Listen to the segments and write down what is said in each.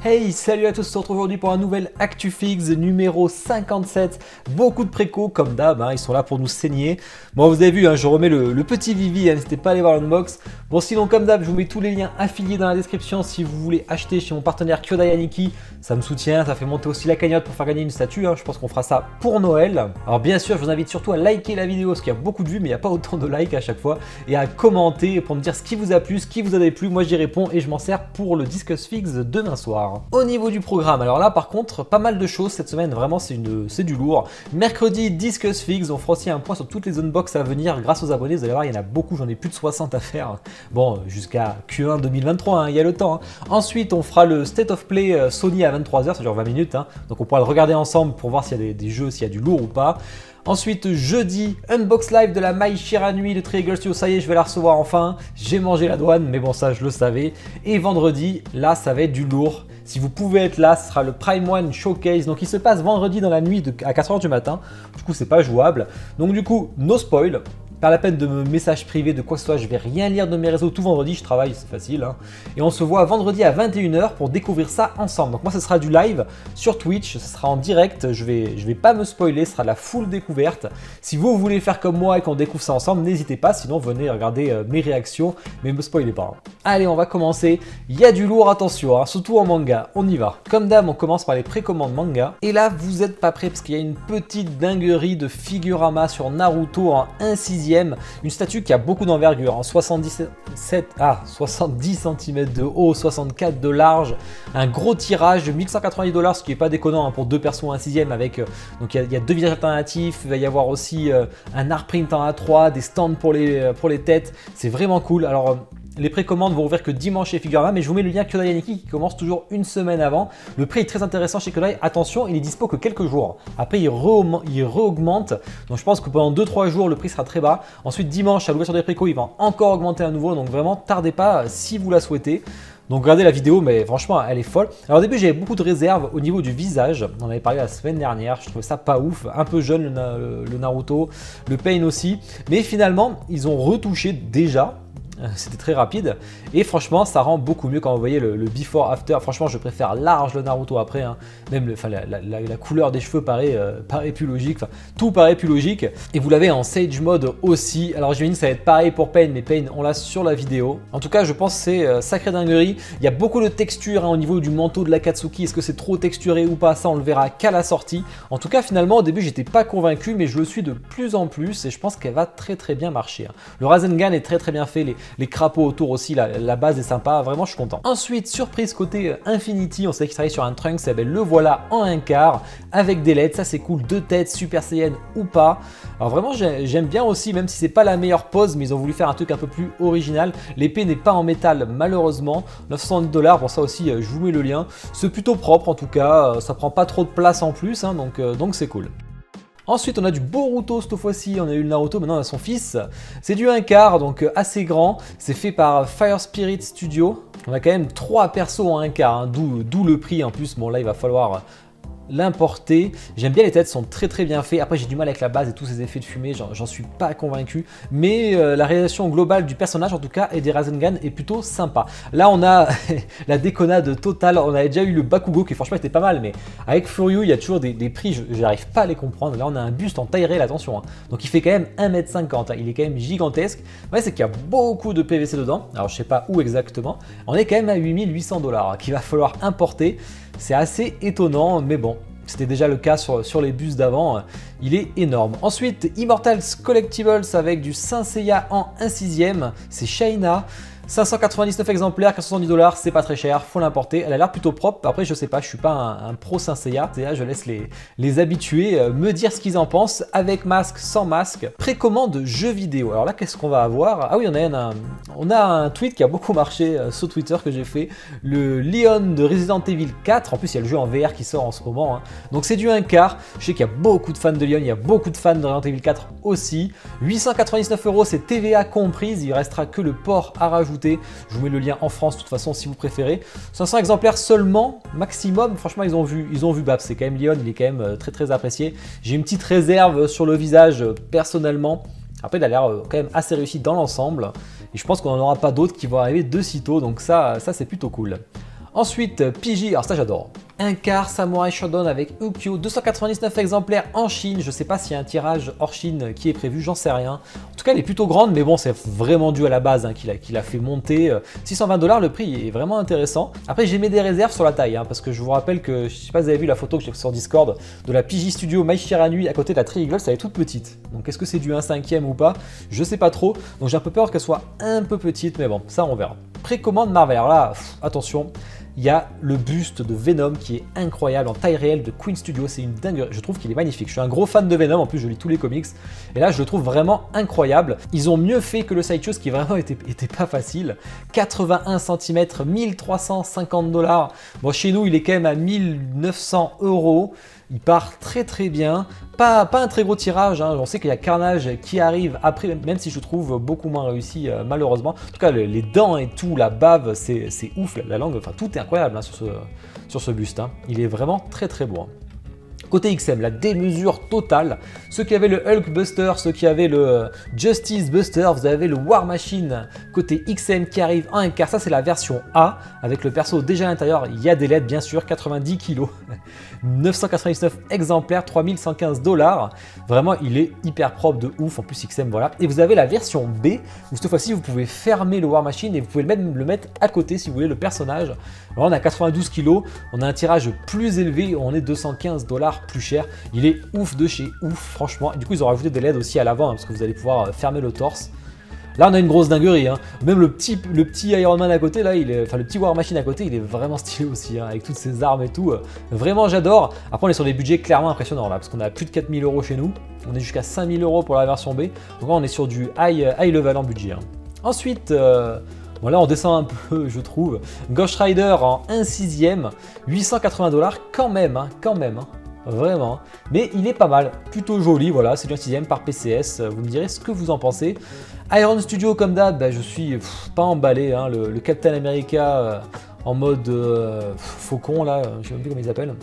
Hey, salut à tous, on se retrouve aujourd'hui pour un nouvel ActuFix numéro 57. Beaucoup de préco comme d'hab, ils sont là pour nous saigner. Bon, vous avez vu, je remets le petit Vivi, n'hésitez pas à aller voir l'unbox. Bon, sinon comme d'hab, je vous mets tous les liens affiliés dans la description si vous voulez acheter chez mon partenaire Kyodai Aniki. Ça me soutient, ça fait monter aussi la cagnotte pour faire gagner une statue, je pense qu'on fera ça pour Noël. Alors bien sûr, je vous invite surtout à liker la vidéo parce qu'il y a beaucoup de vues mais il n'y a pas autant de likes à chaque fois. Et à commenter pour me dire ce qui vous a plu, ce qui vous a déplu. Moi j'y réponds et je m'en sers pour le Discuss Fix de demain soir. Au niveau du programme, alors là par contre, pas mal de choses cette semaine, vraiment c'est du lourd. Mercredi, Discuss Fix, on fera aussi un point sur toutes les unbox à venir grâce aux abonnés. Vous allez voir, il y en a beaucoup, j'en ai plus de 60 à faire. Bon, jusqu'à Q1 2023, il y a le temps. Ensuite, on fera le State of Play Sony à 23h, ça dure 20 minutes. Donc on pourra le regarder ensemble pour voir s'il y a des jeux, s'il y a du lourd ou pas. Ensuite, jeudi, unbox live de la Mai Shiranui de Triangle Studio. Ça y est, je vais la recevoir enfin. J'ai mangé la douane, mais bon, ça, je le savais. Et vendredi, là, ça va être du lourd. Si vous pouvez être là, ce sera le Prime One Showcase. Donc, il se passe vendredi dans la nuit à 4h du matin. Du coup, c'est pas jouable. Donc, du coup, no spoil. Pas la peine de me message privé de quoi que ce soit, je vais rien lire de mes réseaux tout vendredi, je travaille, c'est facile. Et on se voit vendredi à 21h pour découvrir ça ensemble. Donc moi ce sera du live sur Twitch, ce sera en direct, je vais pas me spoiler, ce sera de la full découverte. Si vous voulez faire comme moi et qu'on découvre ça ensemble, n'hésitez pas, sinon venez regarder mes réactions, mais me spoilez pas. Allez, on va commencer, il y a du lourd, attention, surtout en manga, on y va. Comme d'hab, on commence par les précommandes manga. Et là, vous n'êtes pas prêts parce qu'il y a une petite dinguerie de Figurama sur Naruto en 1/6. Une statue qui a beaucoup d'envergure, en 70 cm de haut, 64 de large, un gros tirage de 1190$, ce qui n'est pas déconnant pour deux persos en 1/6 avec, donc il y a deux visages alternatifs, il va y avoir aussi un art print en A3, des stands pour les têtes, c'est vraiment cool. Alors les précommandes vont ouvrir que dimanche chez Figurama, mais je vous mets le lien Kyodai Aniki qui commence toujours une semaine avant. Le prix est très intéressant chez Kyodai. Attention, il est dispo que quelques jours. Après, il re-augmente. Donc, je pense que pendant 2-3 jours, le prix sera très bas. Ensuite, dimanche, à l'ouverture des précos, il va encore augmenter à nouveau. Donc, vraiment, tardez pas si vous la souhaitez. Donc regardez la vidéo, mais franchement, elle est folle. Alors au début, j'avais beaucoup de réserves au niveau du visage. On en avait parlé la semaine dernière. Je trouvais ça pas ouf. Un peu jeune le Naruto, le Pain aussi. Mais finalement, ils ont retouché déjà. C'était très rapide et franchement ça rend beaucoup mieux quand vous voyez le before after. Franchement je préfère large le Naruto après, même la couleur des cheveux paraît plus logique, tout paraît plus logique. Et vous l'avez en Sage Mode aussi. Alors j'imagine que ça va être pareil pour Pain, mais Pain on l'a sur la vidéo. En tout cas je pense que c'est sacré dinguerie. Il y a beaucoup de textures au niveau du manteau de l'Akatsuki. Est-ce que c'est trop texturé ou pas? Ça on le verra qu'à la sortie. En tout cas finalement au début j'étais pas convaincu, mais je le suis de plus en plus et je pense qu'elle va très bien marcher. Le Rasengan est très bien fait. Les crapauds autour aussi, la base est sympa, vraiment je suis content. Ensuite, surprise côté Infinity, on sait qu'il travaille sur un Trunks, le voilà en 1/4 avec des LED, ça c'est cool, 2 têtes, Super Saiyan ou pas. Alors vraiment j'aime bien aussi, même si c'est pas la meilleure pose, mais ils ont voulu faire un truc un peu plus original. L'épée n'est pas en métal malheureusement, 970$, pour ça aussi je vous mets le lien. C'est plutôt propre en tout cas, ça prend pas trop de place en plus, donc c'est cool. Ensuite, on a du Boruto cette fois-ci, on a eu le Naruto, maintenant on a son fils. C'est du 1/4, donc assez grand. C'est fait par Fire Spirit Studio. On a quand même 3 persos en 1/4, d'où le prix en plus. Bon là, il va falloir l'importer. J'aime bien, les têtes sont très bien faites. Après j'ai du mal avec la base et tous ces effets de fumée, j'en suis pas convaincu. Mais la réalisation globale du personnage en tout cas et des Rasengan est plutôt sympa. Là on a la déconnade totale. On avait déjà eu le Bakugo qui franchement était pas mal, mais avec Furyu il y a toujours des prix, je n'arrive pas à les comprendre. Là on a un buste en taille réelle, attention. Donc il fait quand même 1m50, il est quand même gigantesque. Ouais, c'est qu'il y a beaucoup de PVC dedans. Alors je sais pas où exactement. On est quand même à 8800$ qu'il va falloir importer. C'est assez étonnant, mais bon, c'était déjà le cas sur les bus d'avant, il est énorme. Ensuite, Immortals Collectibles avec du Saint Seiya en 1/6, c'est Shaina. 599 exemplaires, 470$, c'est pas très cher, faut l'importer. Elle a l'air plutôt propre. Après, je sais pas, je suis pas un pro Saint Seiya. Je laisse les habitués me dire ce qu'ils en pensent, avec masque, sans masque. Précommande jeux vidéo. Alors là, qu'est-ce qu'on va avoir? Ah oui, on a un tweet qui a beaucoup marché sur Twitter que j'ai fait. Le Leon de Resident Evil 4. En plus, il y a le jeu en VR qui sort en ce moment. Donc c'est du 1/4. Je sais qu'il y a beaucoup de fans de Leon, il y a beaucoup de fans de Resident Evil 4 aussi. 899€, c'est TVA comprise. Il restera que le port à rajouter. Je vous mets le lien en France de toute façon si vous préférez. 500 exemplaires seulement, maximum. Franchement, ils ont vu Babs, c'est quand même Leon, il est quand même très apprécié. J'ai une petite réserve sur le visage personnellement. Après, il a l'air quand même assez réussi dans l'ensemble. Et je pense qu'on n'en aura pas d'autres qui vont arriver de sitôt. Donc ça c'est plutôt cool. Ensuite, PJ, alors ça j'adore. Un quart Samurai Shodown avec Ukkyo, 299 exemplaires en Chine. Je sais pas s'il y a un tirage hors Chine qui est prévu, j'en sais rien. En tout cas, elle est plutôt grande, mais bon, c'est vraiment dû à la base qu'il a fait monter. 620 $, le prix est vraiment intéressant. Après, j'ai mis des réserves sur la taille, parce que je vous rappelle que, je sais pas si vous avez vu la photo que j'ai sur Discord de la PJ Studio My Shiranui à côté de la Triangle, elle est toute petite. Donc, est-ce que c'est du 1/5 ou pas? Je sais pas trop. Donc, j'ai un peu peur qu'elle soit un peu petite, mais bon, ça on verra. Précommande Marvel. Alors là, attention. Il y a le buste de Venom qui est incroyable en taille réelle de Queen Studio, c'est une dinguerie, je trouve qu'il est magnifique. Je suis un gros fan de Venom, en plus je lis tous les comics, et là je le trouve vraiment incroyable. Ils ont mieux fait que le Sideshow, ce qui vraiment était pas facile. 81 cm, 1350 $. Bon, chez nous il est quand même à 1900 €. Il part très très bien, pas un très gros tirage, on sait qu'il y a Carnage qui arrive après, même si je trouve beaucoup moins réussi malheureusement. En tout cas les dents et tout, la bave, c'est ouf, la langue, enfin tout est incroyable sur ce buste, il est vraiment très très beau. Côté XM, la démesure totale. Ceux qui avaient le Hulk Buster, ceux qui avaient le Justice Buster, vous avez le War Machine côté XM qui arrive en 1/4. Ça, c'est la version A avec le perso déjà à l'intérieur. Il y a des LED, bien sûr, 90 kg, 999 exemplaires, 3115 $. Vraiment, il est hyper propre de ouf. En plus, XM, voilà. Et vous avez la version B où cette fois-ci, vous pouvez fermer le War Machine et vous pouvez même le mettre à côté si vous voulez le personnage. Alors, on a 92 kg, on a un tirage plus élevé, on est 215 $ plus cher. Il est ouf de chez ouf, franchement. Et du coup, ils ont rajouté des LED aussi à l'avant parce que vous allez pouvoir fermer le torse. Là, on a une grosse dinguerie. Même le petit Iron Man à côté, là, enfin le petit War Machine à côté, il est vraiment stylé aussi, avec toutes ses armes et tout. Vraiment, j'adore. Après, on est sur des budgets clairement impressionnants là, parce qu'on a plus de 4000 € chez nous. On est jusqu'à 5000 € pour la version B. Donc là, on est sur du high level en budget. Ensuite, bon là on descend un peu je trouve. Ghost Rider en 1/6, 880 $ quand même, vraiment. Mais il est pas mal, plutôt joli, voilà, c'est du 1/6 par PCS, vous me direz ce que vous en pensez. Iron Studio comme d'hab, je suis pas emballé, le Captain America en mode faucon là, je sais même plus comment ils appellent.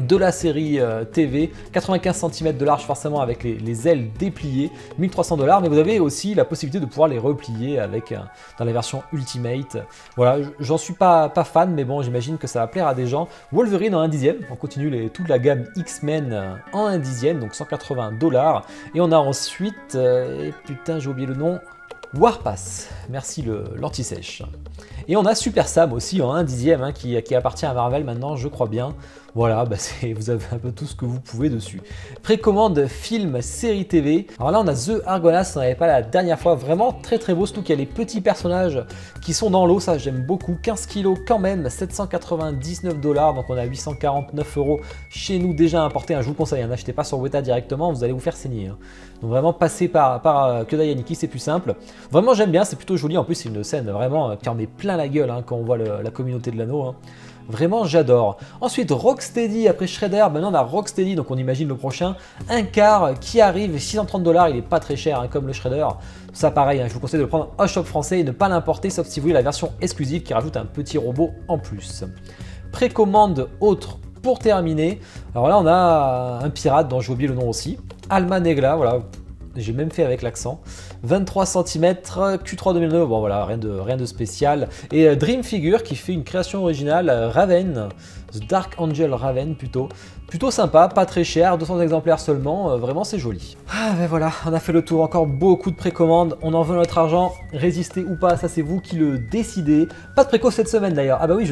De la série TV, 95 cm de large forcément avec les ailes dépliées, 1300 $, mais vous avez aussi la possibilité de pouvoir les replier avec dans la version Ultimate. Voilà, j'en suis pas fan, mais bon, j'imagine que ça va plaire à des gens. Wolverine en 1/10, on continue toute la gamme X-Men en 1/10, donc 180 $. Et on a ensuite, putain j'ai oublié le nom, Warpass, merci l'anti-sèche. Et on a Super Sam aussi en 1/10 qui appartient à Marvel maintenant, je crois bien. Voilà, vous avez un peu tout ce que vous pouvez dessus. Précommande film, série TV. Alors là, on a The Argonas, on n'avait pas la dernière fois. Vraiment très très beau, surtout qu'il y a les petits personnages qui sont dans l'eau, ça j'aime beaucoup. 15 kg quand même, 799 $, donc on a 849 € chez nous déjà importé. Je vous conseille, n'achetez pas sur Weta directement, vous allez vous faire saigner. Donc vraiment, passez par Kyodai Yaniki, c'est plus simple. Vraiment, j'aime bien, c'est plutôt joli. En plus, c'est une scène vraiment qui en met plein la gueule quand on voit la communauté de l'anneau. Vraiment, j'adore. Ensuite, Rocksteady, après Shredder, maintenant on a Rocksteady, donc on imagine le prochain. Un quart qui arrive, 630 $, il est pas très cher comme le Shredder. Ça pareil, je vous conseille de le prendre au shop français et ne pas l'importer, sauf si vous voulez la version exclusive qui rajoute un petit robot en plus. Précommande autre pour terminer. Alors là, on a un pirate dont j'ai oublié le nom aussi. Alma Negla, voilà. J'ai même fait avec l'accent. 23 cm, Q3 2009, bon voilà, rien de spécial. Et Dream Figure qui fait une création originale, Raven, The Dark Angel Raven plutôt. Plutôt sympa, pas très cher, 200 exemplaires seulement, vraiment c'est joli. Ah ben voilà, on a fait le tour, encore beaucoup de précommandes, on en veut notre argent, résister ou pas, ça c'est vous qui le décidez. Pas de préco cette semaine d'ailleurs, ah bah oui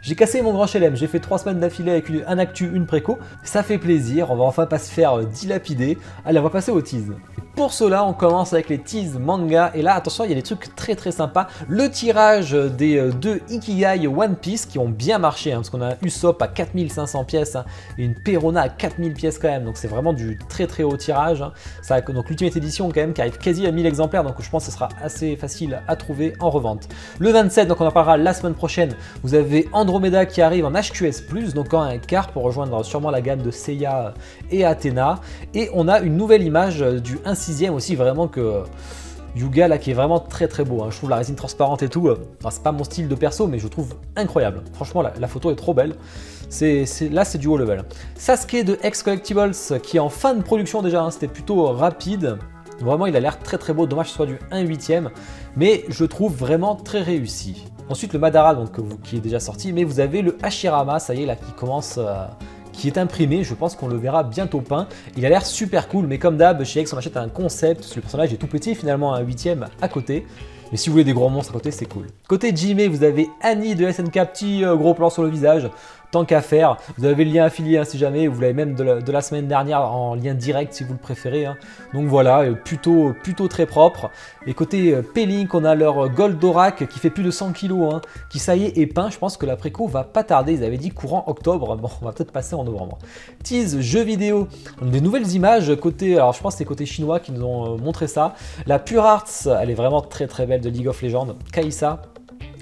j'ai cassé mon grand chelem, j'ai fait 3 semaines d'affilée avec un actu, une préco, ça fait plaisir, on va enfin pas se faire dilapider. Allez, on va passer aux teas. Pour cela, on commence avec les teas manga, et là attention, il y a des trucs très très sympas. Le tirage des deux Ikigai One Piece qui ont bien marché, parce qu'on a un Usopp à 4500 pièces et une Perona à 4000 pièces quand même, donc c'est vraiment du très très haut tirage. Ça, donc l'Ultimate Edition quand même qui arrive quasi à 1000 exemplaires, donc je pense que ce sera assez facile à trouver en revente. Le 27, donc on en parlera la semaine prochaine, vous avez Andromeda qui arrive en HQS+, donc en un quart pour rejoindre sûrement la gamme de Seiya et Athena. Et on a une nouvelle image du 1/6 aussi, vraiment que... Yuga là qui est vraiment très très beau, je trouve la résine transparente et tout, c'est pas mon style de perso mais je trouve incroyable, franchement la photo est trop belle, là c'est du haut level. Sasuke de X Collectibles qui est en fin de production déjà, c'était plutôt rapide, vraiment il a l'air très très beau, dommage que ce soit du 1/8, mais je trouve vraiment très réussi. Ensuite le Madara donc, qui est déjà sorti, mais vous avez le Hashirama, ça y est là, qui commence... qui est imprimé, je pense qu'on le verra bientôt peint. Il a l'air super cool, mais comme d'hab, chez X on achète un concept, le personnage est tout petit, finalement un 8ème à côté. Mais si vous voulez des gros monstres à côté, c'est cool. Côté Jimé, vous avez Annie de SNK, petit gros plan sur le visage. Tant qu'à faire, vous avez le lien affilié hein, si jamais, vous l'avez même de la semaine dernière en lien direct si vous le préférez. Hein. Donc voilà, plutôt très propre. Et côté P-Link, on a leur Goldorak qui fait plus de 100 kg, hein, qui ça y est peint. Je pense que la préco va pas tarder, ils avaient dit courant octobre. Bon, on va peut-être passer en novembre. Tease, jeux vidéo, on a des nouvelles images côté, alors je pense que c'est côté chinois qui nous ont montré ça. La Pure Arts, elle est vraiment très belle de League of Legends. Kaisa.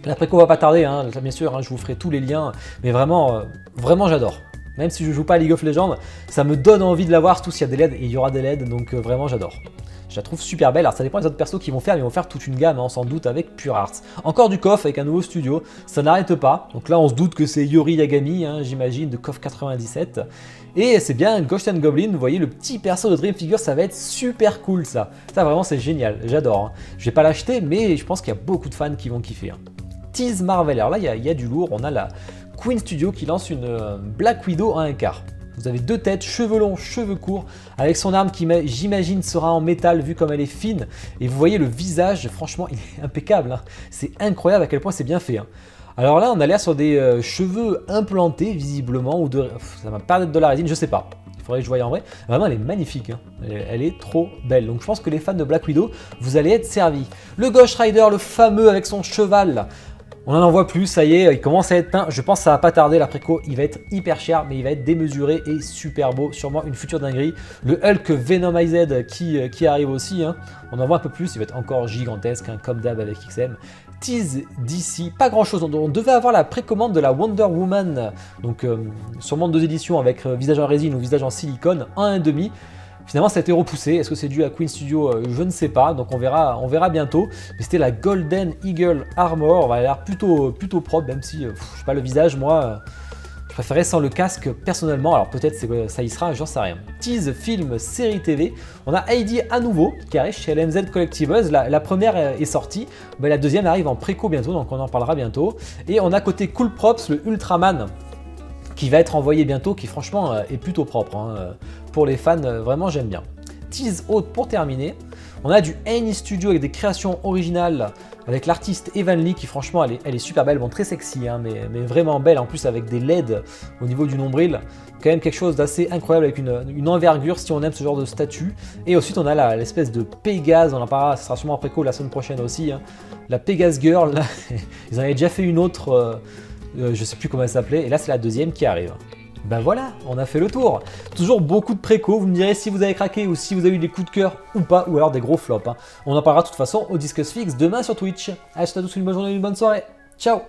La préco va pas tarder, hein, bien sûr, hein, je vous ferai tous les liens, mais vraiment, vraiment j'adore. Même si je joue pas à League of Legends, ça me donne envie de la voir, surtout s'il y a des LED, et il y aura des LED, donc vraiment j'adore. Je la trouve super belle, alors ça dépend des autres persos qu'ils vont faire, mais ils vont faire toute une gamme, hein, sans doute, avec Pure Arts. Encore du KOF avec un nouveau studio, ça n'arrête pas, donc là on se doute que c'est Yori Yagami, hein, j'imagine, de KOF 97. Et c'est bien Ghost and Goblin, vous voyez le petit perso de Dream Figure, ça va être super cool ça. Ça vraiment c'est génial, j'adore. Hein. Je vais pas l'acheter, mais je pense qu'il y a beaucoup de fans qui vont kiffer. Hein. Tease Marvel, alors là il y a du lourd, on a la Queen Studio qui lance une Black Widow en 1/4. Vous avez deux têtes, cheveux longs, cheveux courts, avec son arme qui j'imagine sera en métal vu comme elle est fine. Et vous voyez le visage, franchement il est impeccable, hein. C'est incroyable à quel point c'est bien fait. Hein. Alors là on a l'air sur des cheveux implantés visiblement, ou de... ça m'a pas d'être de la résine, je sais pas. Il faudrait que je voie en vrai. Vraiment, elle est magnifique. Hein. Elle est trop belle. Donc, je pense que les fans de Black Widow, vous allez être servis. Le Ghost Rider, le fameux avec son cheval. On n'en voit plus, ça y est, il commence à être peint. Je pense que ça va pas tarder. La préco, il va être hyper cher, mais il va être démesuré et super beau. Sûrement une future dinguerie. Le Hulk Venomized qui arrive aussi. Hein. On en voit un peu plus. Il va être encore gigantesque, hein, comme d'hab avec XM. Tease d'ici, pas grand chose, on devait avoir la précommande de la Wonder Woman, donc sûrement 2 éditions avec visage en résine ou visage en silicone, 1,5. Finalement ça a été repoussé, est-ce que c'est dû à Queen Studio, je ne sais pas, donc on verra bientôt. Mais c'était la Golden Eagle Armor, elle a l'air plutôt propre, même si, je sais pas, le visage, moi... je préférais sans le casque personnellement, alors peut-être ça y sera, j'en sais rien. Tease, film, série TV, on a Heidi à nouveau qui arrive chez LMZ Collectibles, la première est sortie, mais la deuxième arrive en préco bientôt, donc on en parlera bientôt. Et on a côté Cool Props le Ultraman qui va être envoyé bientôt, qui franchement est plutôt propre, hein. Pour les fans, vraiment j'aime bien. Tease haute pour terminer, on a du Annie Studio avec des créations originales avec l'artiste Evan Lee qui franchement elle est super belle, bon très sexy hein, mais vraiment belle en plus avec des LED au niveau du nombril, quand même quelque chose d'assez incroyable avec une envergure si on aime ce genre de statue. Et ensuite on a l'espèce de Pégase, on en parlera, ça sera sûrement en préco la semaine prochaine aussi, hein. La Pégase Girl, là, ils en avaient déjà fait une autre, je sais plus comment elle s'appelait, et là c'est la deuxième qui arrive. Ben voilà, on a fait le tour. Toujours beaucoup de préco, vous me direz si vous avez craqué ou si vous avez eu des coups de cœur ou pas, ou alors des gros flops. Hein. On en parlera de toute façon au Discuss Fix demain sur Twitch. Allez, je te souhaite une bonne journée et une bonne soirée. Ciao!